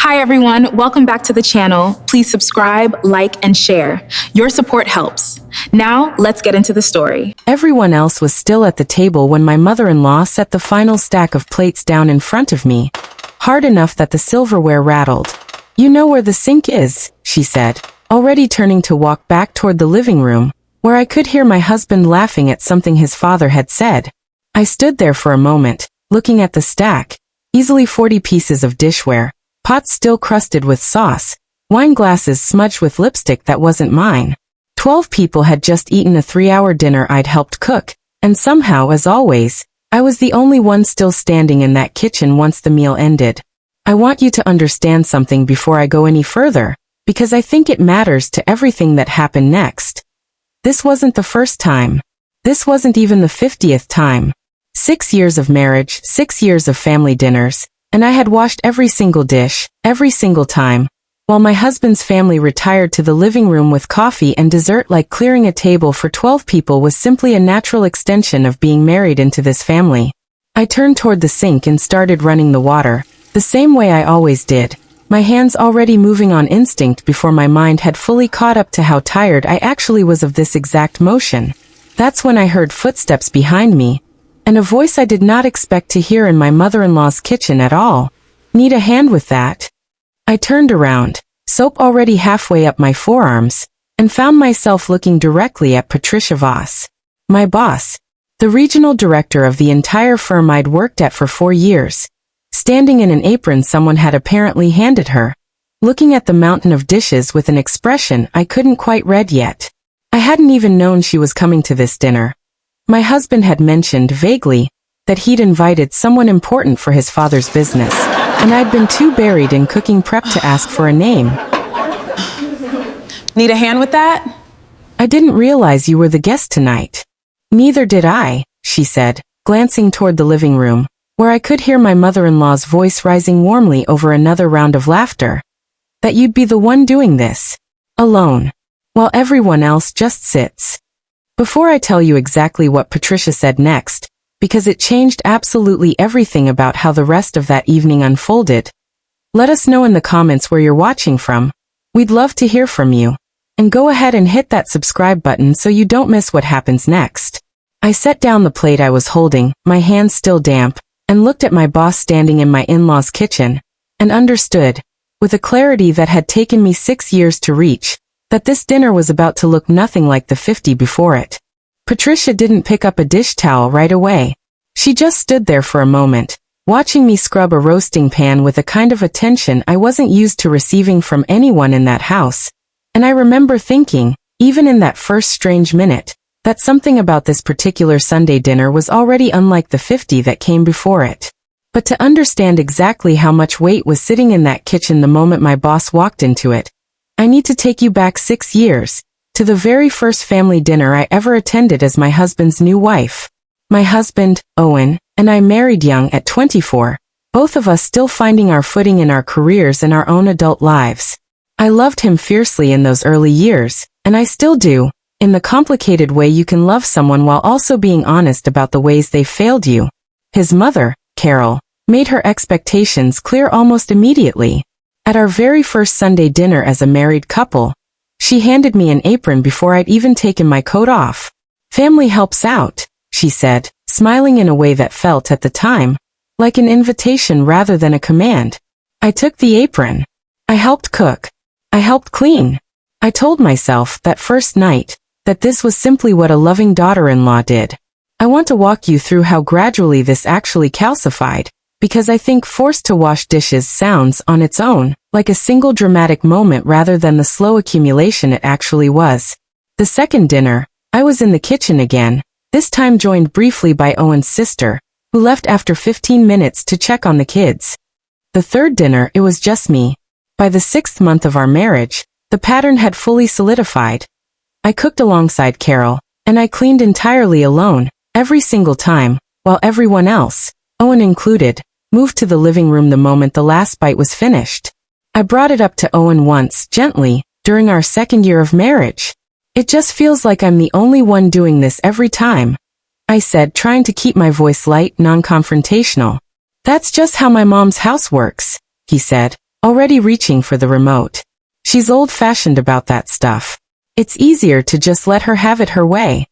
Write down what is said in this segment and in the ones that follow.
Hi everyone, welcome back to the channel. Please subscribe, like, and share. Your support helps. Now, let's get into the story. Everyone else was still at the table when my mother-in-law set the final stack of plates down in front of me, hard enough that the silverware rattled. "You know where the sink is," she said, already turning to walk back toward the living room, where I could hear my husband laughing at something his father had said. I stood there for a moment, looking at the stack, easily 40 pieces of dishware, pots still crusted with sauce, wine glasses smudged with lipstick that wasn't mine. 12 people had just eaten a 3-hour dinner I'd helped cook, and somehow, as always, I was the only one still standing in that kitchen once the meal ended. I want you to understand something before I go any further, because I think it matters to everything that happened next. This wasn't the first time. This wasn't even the 50th time. 6 years of marriage, 6 years of family dinners, and I had washed every single dish, every single time, while my husband's family retired to the living room with coffee and dessert. Like clearing a table for 12 people was simply a natural extension of being married into this family. I turned toward the sink and started running the water, the same way I always did, my hands already moving on instinct before my mind had fully caught up to how tired I actually was of this exact motion. That's when I heard footsteps behind me, and a voice I did not expect to hear in my mother-in-law's kitchen at all. "Need a hand with that?" I turned around, soap already halfway up my forearms, and found myself looking directly at Patricia Voss, my boss, the regional director of the entire firm I'd worked at for 4 years, standing in an apron someone had apparently handed her, looking at the mountain of dishes with an expression I couldn't quite read yet. I hadn't even known she was coming to this dinner. My husband had mentioned vaguely that he'd invited someone important for his father's business, and I'd been too buried in cooking prep to ask for a name. Need a hand with that? "I didn't realize you were the guest tonight." "Neither did I," she said, glancing toward the living room, where I could hear my mother-in-law's voice rising warmly over another round of laughter. "That you'd be the one doing this, alone, while everyone else just sits." Before I tell you exactly what Patricia said next, because it changed absolutely everything about how the rest of that evening unfolded, let us know in the comments where you're watching from. We'd love to hear from you. And go ahead and hit that subscribe button so you don't miss what happens next. I set down the plate I was holding, my hands still damp, and looked at my boss standing in my in-law's kitchen, and understood, with a clarity that had taken me 6 years to reach, that this dinner was about to look nothing like the 50 before it. Patricia didn't pick up a dish towel right away. She just stood there for a moment, watching me scrub a roasting pan with a kind of attention I wasn't used to receiving from anyone in that house. And I remember thinking, even in that first strange minute, that something about this particular Sunday dinner was already unlike the 50 that came before it. But to understand exactly how much weight was sitting in that kitchen the moment my boss walked into it, I need to take you back 6 years, to the very first family dinner I ever attended as my husband's new wife. My husband, Owen, and I married young at 24, both of us still finding our footing in our careers and our own adult lives. I loved him fiercely in those early years, and I still do, in the complicated way you can love someone while also being honest about the ways they failed you. His mother, Carol, made her expectations clear almost immediately. At our very first Sunday dinner as a married couple, she handed me an apron before I'd even taken my coat off. "Family helps out," she said, smiling in a way that felt at the time like an invitation rather than a command. I took the apron. I helped cook. I helped clean. I told myself that first night that this was simply what a loving daughter-in-law did. I want to walk you through how gradually this actually calcified, because I think forced to wash dishes sounds, on its own, like a single dramatic moment rather than the slow accumulation it actually was. The second dinner, I was in the kitchen again, this time joined briefly by Owen's sister, who left after 15 minutes to check on the kids. The third dinner, it was just me. By the 6th month of our marriage, the pattern had fully solidified. I cooked alongside Carol, and I cleaned entirely alone, every single time, while everyone else, Owen included, moved to the living room the moment the last bite was finished. I brought it up to Owen once, gently, during our 2nd year of marriage. "It just feels like I'm the only one doing this every time," I said, trying to keep my voice light, non-confrontational. "That's just how my mom's house works," he said, already reaching for the remote. She's old-fashioned about that stuff. It's easier to just let her have it her way.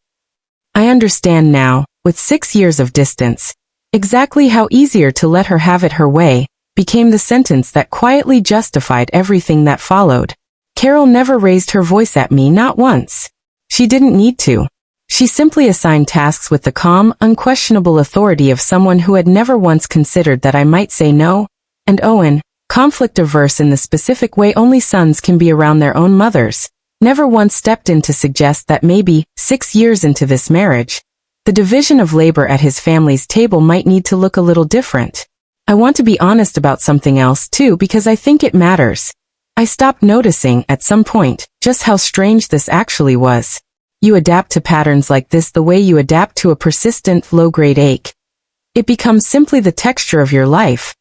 I understand now, with 6 years of distance, exactly how easier to let her have it her way became the sentence that quietly justified everything that followed. Carol never raised her voice at me, not once. She didn't need to. She simply assigned tasks with the calm, unquestionable authority of someone who had never once considered that I might say no. And Owen, conflict-averse in the specific way only sons can be around their own mothers, never once stepped in to suggest that maybe, 6 years into this marriage, the division of labor at his family's table might need to look a little different. I want to be honest about something else too because I think it matters. I stopped noticing, at some point, just how strange this actually was. You adapt to patterns like this the way you adapt to a persistent, low-grade ache. It becomes simply the texture of your life,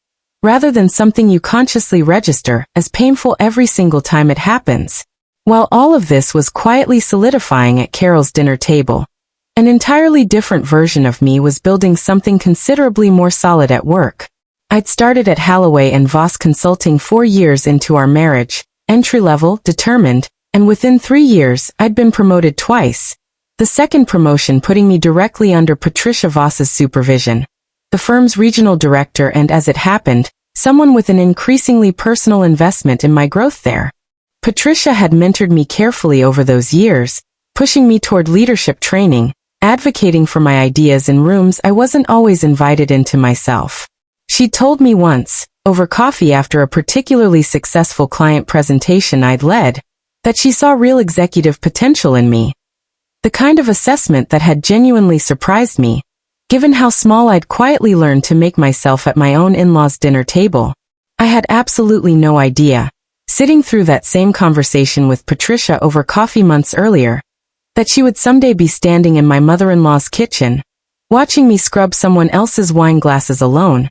rather than something you consciously register as painful every single time it happens. While all of this was quietly solidifying at Carol's dinner table, an entirely different version of me was building something considerably more solid at work. I'd started at Holloway and Voss Consulting 4 years into our marriage, entry-level, determined, and within 3 years, I'd been promoted twice. The second promotion putting me directly under Patricia Voss's supervision, the firm's regional director, and as it happened, someone with an increasingly personal investment in my growth there. Patricia had mentored me carefully over those years, pushing me toward leadership training, advocating for my ideas in rooms I wasn't always invited into myself. She told me once, over coffee after a particularly successful client presentation I'd led, that she saw real executive potential in me. The kind of assessment that had genuinely surprised me, given how small I'd quietly learned to make myself at my own in-laws' dinner table. I had absolutely no idea, sitting through that same conversation with Patricia over coffee months earlier, that she would someday be standing in my mother-in-law's kitchen, watching me scrub someone else's wine glasses alone,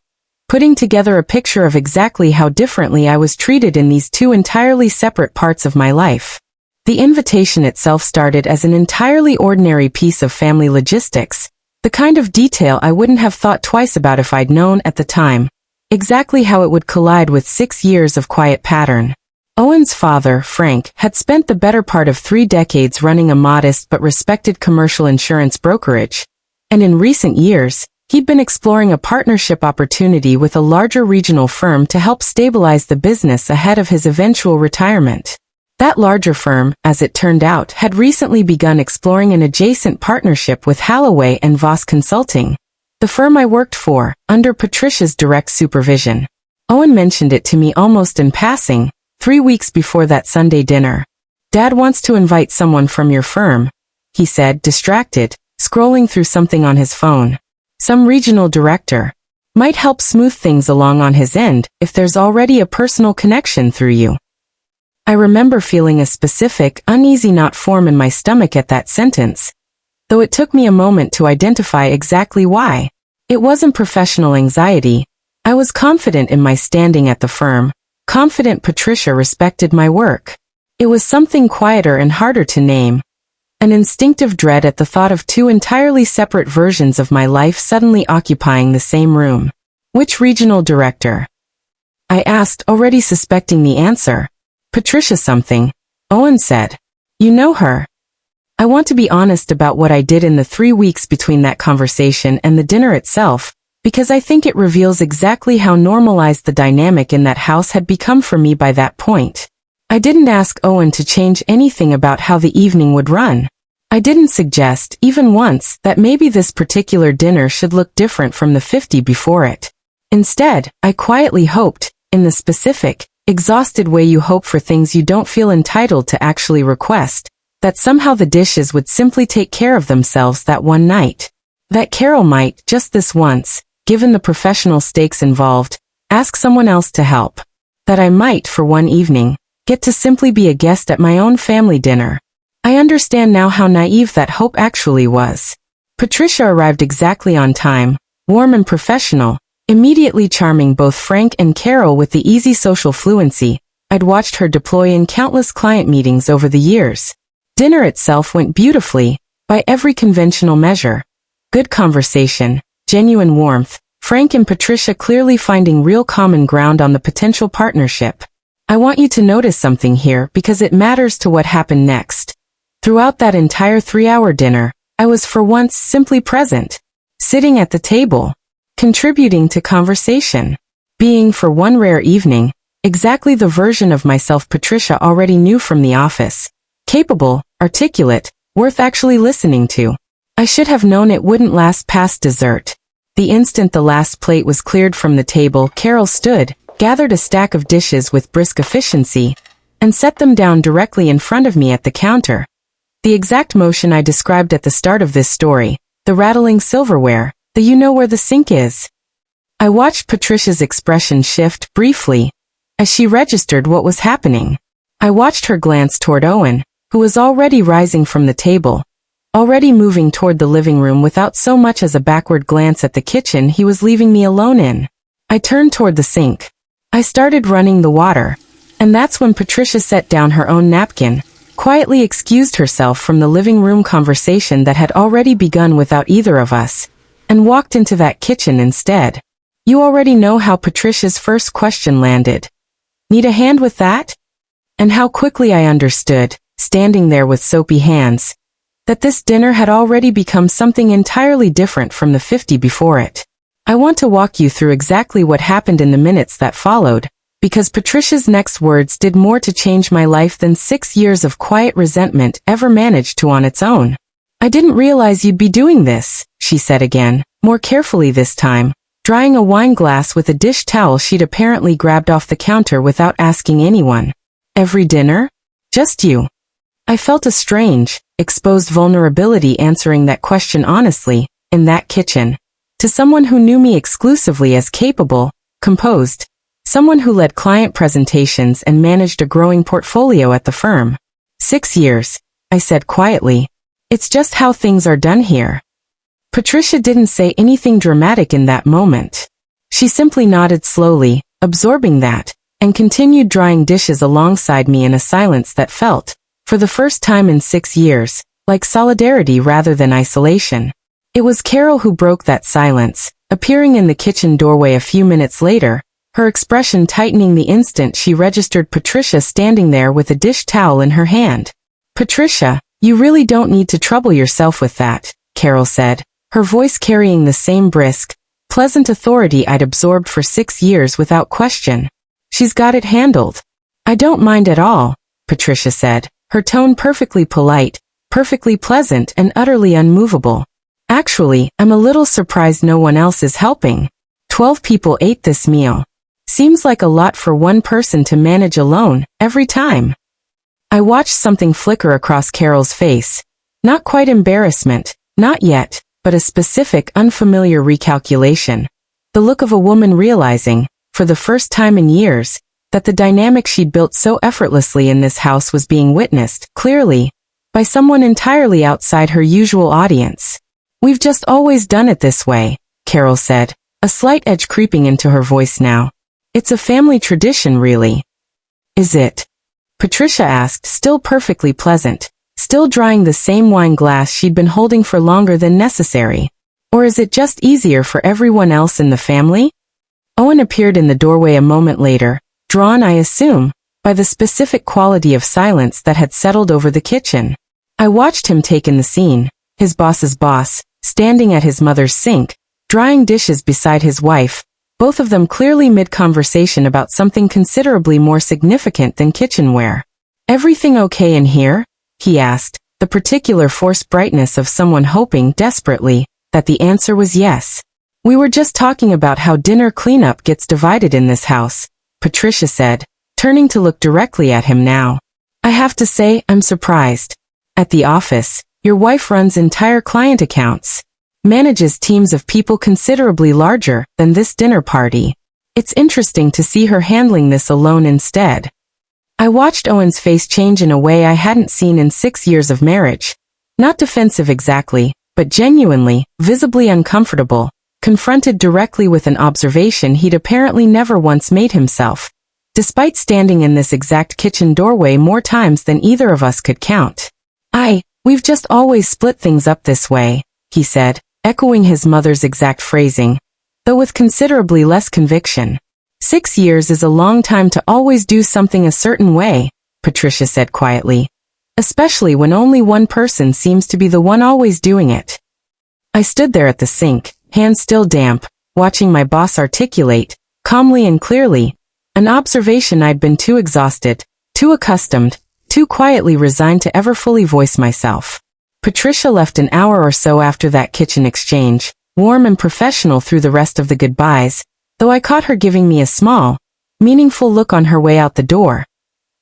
putting together a picture of exactly how differently I was treated in these two entirely separate parts of my life. The invitation itself started as an entirely ordinary piece of family logistics, the kind of detail I wouldn't have thought twice about if I'd known at the time exactly how it would collide with 6 years of quiet pattern. Owen's father, Frank, had spent the better part of 3 decades running a modest but respected commercial insurance brokerage, and in recent years, he'd been exploring a partnership opportunity with a larger regional firm to help stabilize the business ahead of his eventual retirement. That larger firm, as it turned out, had recently begun exploring an adjacent partnership with Holloway and Voss Consulting, the firm I worked for, under Patricia's direct supervision. Owen mentioned it to me almost in passing, 3 weeks before that Sunday dinner. "Dad wants to invite someone from your firm," he said, distracted, scrolling through something on his phone. "Some regional director. Might help smooth things along on his end if there's already a personal connection through you." I remember feeling a specific, uneasy knot form in my stomach at that sentence, though it took me a moment to identify exactly why. It wasn't professional anxiety. I was confident in my standing at the firm, confident Patricia respected my work. It was something quieter and harder to name. An instinctive dread at the thought of 2 entirely separate versions of my life suddenly occupying the same room. "Which regional director?" I asked, already suspecting the answer. "Patricia something," Owen said. "You know her?" I want to be honest about what I did in the 3 weeks between that conversation and the dinner itself, because I think it reveals exactly how normalized the dynamic in that house had become for me by that point. I didn't ask Owen to change anything about how the evening would run. I didn't suggest, even once, that maybe this particular dinner should look different from the 50 before it. Instead, I quietly hoped, in the specific, exhausted way you hope for things you don't feel entitled to actually request, that somehow the dishes would simply take care of themselves that one night. That Carol might, just this once, given the professional stakes involved, ask someone else to help. That I might, for one evening, get to simply be a guest at my own family dinner. I understand now how naive that hope actually was. Patricia arrived exactly on time, warm and professional, immediately charming both Frank and Carol with the easy social fluency I'd watched her deploy in countless client meetings over the years. Dinner itself went beautifully, by every conventional measure. Good conversation, genuine warmth, Frank and Patricia clearly finding real common ground on the potential partnership. I want you to notice something here because it matters to what happened next. Throughout that entire 3-hour dinner, I was for once simply present, sitting at the table, contributing to conversation, being for one rare evening, exactly the version of myself Patricia already knew from the office, capable, articulate, worth actually listening to. I should have known it wouldn't last past dessert. The instant the last plate was cleared from the table, Carol stood, gathered a stack of dishes with brisk efficiency, and set them down directly in front of me at the counter. The exact motion I described at the start of this story, the rattling silverware, the you know where the sink is. I watched Patricia's expression shift briefly as she registered what was happening. I watched her glance toward Owen, who was already rising from the table, already moving toward the living room without so much as a backward glance at the kitchen he was leaving me alone in. I turned toward the sink. I started running the water, and that's when Patricia set down her own napkin, quietly excused herself from the living room conversation that had already begun without either of us, and walked into that kitchen instead. You already know how Patricia's first question landed. Need a hand with that? And how quickly I understood, standing there with soapy hands, that this dinner had already become something entirely different from the 50 before it. I want to walk you through exactly what happened in the minutes that followed, because Patricia's next words did more to change my life than 6 years of quiet resentment ever managed to on its own. I didn't realize you'd be doing this, she said again, more carefully this time, drying a wine glass with a dish towel she'd apparently grabbed off the counter without asking anyone. Every dinner? Just you. I felt a strange, exposed vulnerability answering that question honestly, in that kitchen, to someone who knew me exclusively as capable, composed, someone who led client presentations and managed a growing portfolio at the firm. 6 years, I said quietly. It's just how things are done here. Patricia didn't say anything dramatic in that moment. She simply nodded slowly, absorbing that, and continued drying dishes alongside me in a silence that felt, for the first time in 6 years, like solidarity rather than isolation. It was Carol who broke that silence, appearing in the kitchen doorway a few minutes later, her expression tightening the instant she registered Patricia standing there with a dish towel in her hand. Patricia, you really don't need to trouble yourself with that, Carol said, her voice carrying the same brisk, pleasant authority I'd absorbed for 6 years without question. She's got it handled. I don't mind at all, Patricia said, her tone perfectly polite, perfectly pleasant and utterly unmovable. Actually, I'm a little surprised no one else is helping. 12 people ate this meal. Seems like a lot for one person to manage alone, every time. I watched something flicker across Carol's face. Not quite embarrassment, not yet, but a specific, unfamiliar recalculation. The look of a woman realizing, for the first time in years, that the dynamic she'd built so effortlessly in this house was being witnessed, clearly, by someone entirely outside her usual audience. We've just always done it this way, Carol said, a slight edge creeping into her voice now. It's a family tradition, really. Is it? Patricia asked, still perfectly pleasant, still drying the same wine glass she'd been holding for longer than necessary. Or is it just easier for everyone else in the family? Owen appeared in the doorway a moment later, drawn, I assume, by the specific quality of silence that had settled over the kitchen. I watched him take in the scene, his boss's boss, standing at his mother's sink, drying dishes beside his wife, both of them clearly mid-conversation about something considerably more significant than kitchenware. Everything okay in here? He asked, the particular forced brightness of someone hoping desperately that the answer was yes. We were just talking about how dinner cleanup gets divided in this house, Patricia said, turning to look directly at him now. I have to say, I'm surprised. At the office, your wife runs entire client accounts, manages teams of people considerably larger than this dinner party. It's interesting to see her handling this alone instead. I watched Owen's face change in a way I hadn't seen in 6 years of marriage. Not defensive exactly, but genuinely, visibly uncomfortable, confronted directly with an observation he'd apparently never once made himself, despite standing in this exact kitchen doorway more times than either of us could count. We've just always split things up this way, he said, echoing his mother's exact phrasing. though with considerably less conviction. 6 years is a long time to always do something a certain way, Patricia said quietly, especially when only one person seems to be the one always doing it. I stood there at the sink, hands still damp, watching my boss articulate, calmly and clearly, an observation I'd been too exhausted, too accustomed, too quietly resigned to ever fully voice myself. Patricia left an hour or so after that kitchen exchange, warm and professional through the rest of the goodbyes, though I caught her giving me a small, meaningful look on her way out the door.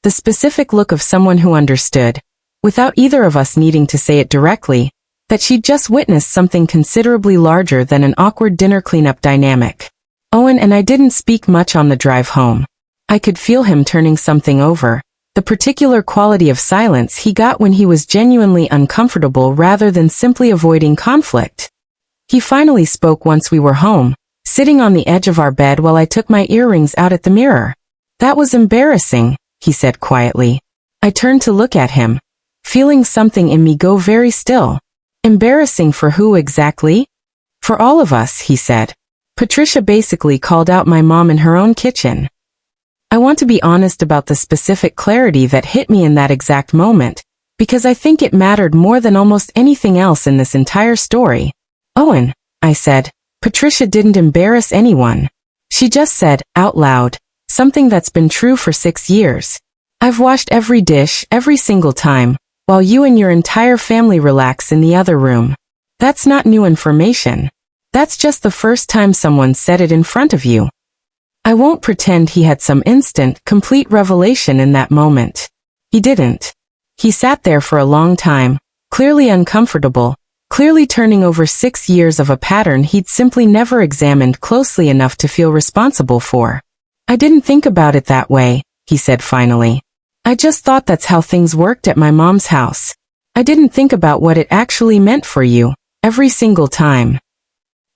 The specific look of someone who understood, without either of us needing to say it directly, that she'd just witnessed something considerably larger than an awkward dinner cleanup dynamic. Owen and I didn't speak much on the drive home. I could feel him turning something over, the particular quality of silence he got when he was genuinely uncomfortable rather than simply avoiding conflict. He finally spoke once we were home, sitting on the edge of our bed while I took my earrings out at the mirror. "That was embarrassing," he said quietly. I turned to look at him, feeling something in me go very still. "Embarrassing for who exactly?" "For all of us," he said. Patricia basically called out my mom in her own kitchen. I want to be honest about the specific clarity that hit me in that exact moment, because I think it mattered more than almost anything else in this entire story. "Owen," I said, "Patricia didn't embarrass anyone. She just said, out loud, something that's been true for 6 years. I've washed every dish every single time, while you and your entire family relax in the other room. That's not new information. That's just the first time someone said it in front of you." I won't pretend he had some instant, complete revelation in that moment. He didn't. He sat there for a long time, clearly uncomfortable, clearly turning over 6 years of a pattern he'd simply never examined closely enough to feel responsible for. "I didn't think about it that way," he said finally. "I just thought that's how things worked at my mom's house. I didn't think about what it actually meant for you, every single time."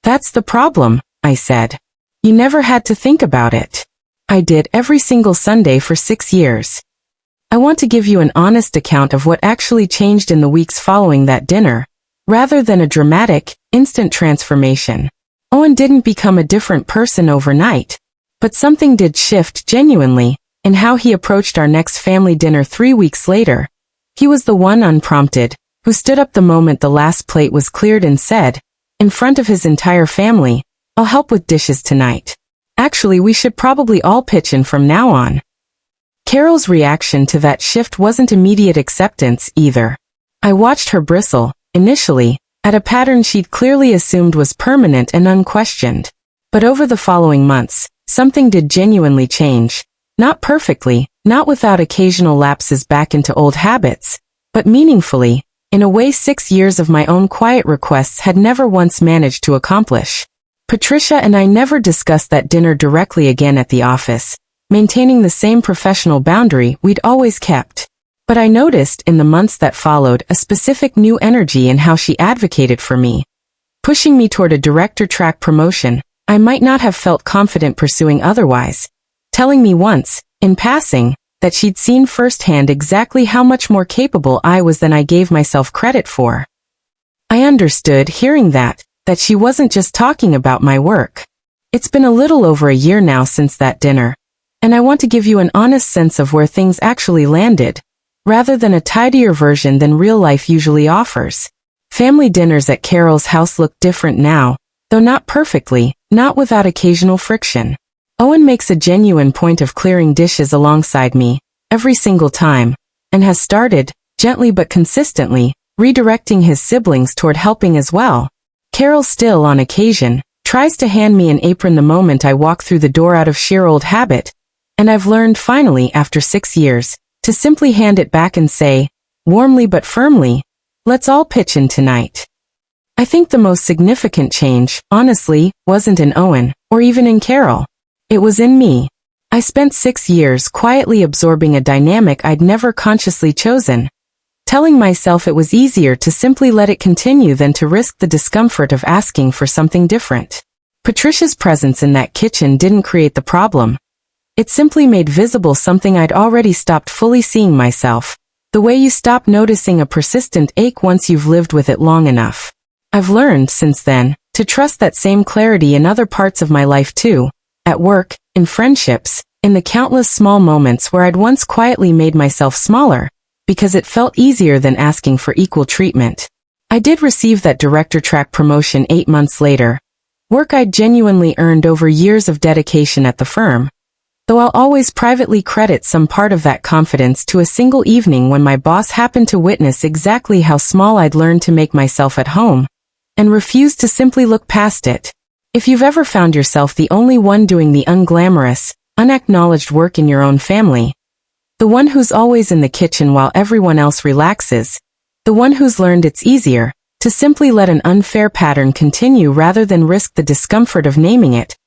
"That's the problem," I said. "You never had to think about it. I did every single Sunday for 6 years." I want to give you an honest account of what actually changed in the weeks following that dinner, rather than a dramatic, instant transformation. Owen didn't become a different person overnight, but something did shift genuinely in how he approached our next family dinner 3 weeks later. He was the one unprompted, who stood up the moment the last plate was cleared and said, in front of his entire family, "I'll help with dishes tonight. Actually, we should probably all pitch in from now on." Carol's reaction to that shift wasn't immediate acceptance either. I watched her bristle, initially, at a pattern she'd clearly assumed was permanent and unquestioned. But over the following months, something did genuinely change. Not perfectly, not without occasional lapses back into old habits, but meaningfully, in a way 6 years of my own quiet requests had never once managed to accomplish. Patricia and I never discussed that dinner directly again at the office, maintaining the same professional boundary we'd always kept. But I noticed in the months that followed a specific new energy in how she advocated for me, pushing me toward a director track promotion I might not have felt confident pursuing otherwise, telling me once, in passing, that she'd seen firsthand exactly how much more capable I was than I gave myself credit for. I understood hearing that she wasn't just talking about my work. It's been a little over a year now since that dinner, and I want to give you an honest sense of where things actually landed, rather than a tidier version than real life usually offers. Family dinners at Carol's house look different now, though not perfectly, not without occasional friction. Owen makes a genuine point of clearing dishes alongside me, every single time, and has started, gently but consistently, redirecting his siblings toward helping as well. Carol still, on occasion, tries to hand me an apron the moment I walk through the door out of sheer old habit, and I've learned finally, after 6 years, to simply hand it back and say, warmly but firmly, "Let's all pitch in tonight." I think the most significant change, honestly, wasn't in Owen, or even in Carol. It was in me. I spent 6 years quietly absorbing a dynamic I'd never consciously chosen, telling myself it was easier to simply let it continue than to risk the discomfort of asking for something different. Patricia's presence in that kitchen didn't create the problem. It simply made visible something I'd already stopped fully seeing myself, the way you stop noticing a persistent ache once you've lived with it long enough. I've learned, since then, to trust that same clarity in other parts of my life too, at work, in friendships, in the countless small moments where I'd once quietly made myself smaller, because it felt easier than asking for equal treatment. I did receive that director track promotion 8 months later, work I'd genuinely earned over years of dedication at the firm, though I'll always privately credit some part of that confidence to a single evening when my boss happened to witness exactly how small I'd learned to make myself at home, and refused to simply look past it. If you've ever found yourself the only one doing the unglamorous, unacknowledged work in your own family, the one who's always in the kitchen while everyone else relaxes, the one who's learned it's easier to simply let an unfair pattern continue rather than risk the discomfort of naming it,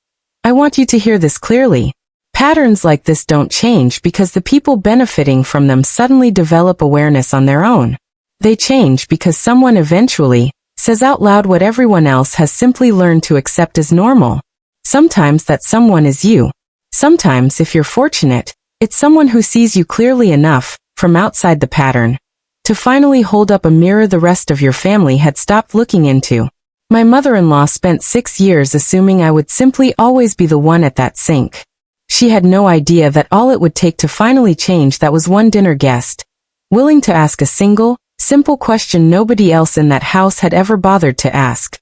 I want you to hear this clearly. Patterns like this don't change because the people benefiting from them suddenly develop awareness on their own. They change because someone eventually says out loud what everyone else has simply learned to accept as normal. Sometimes that someone is you. Sometimes, if you're fortunate, it's someone who sees you clearly enough, from outside the pattern, to finally hold up a mirror the rest of your family had stopped looking into. My mother-in-law spent 6 years assuming I would simply always be the one at that sink. She had no idea that all it would take to finally change that was one dinner guest, willing to ask a single, simple question nobody else in that house had ever bothered to ask.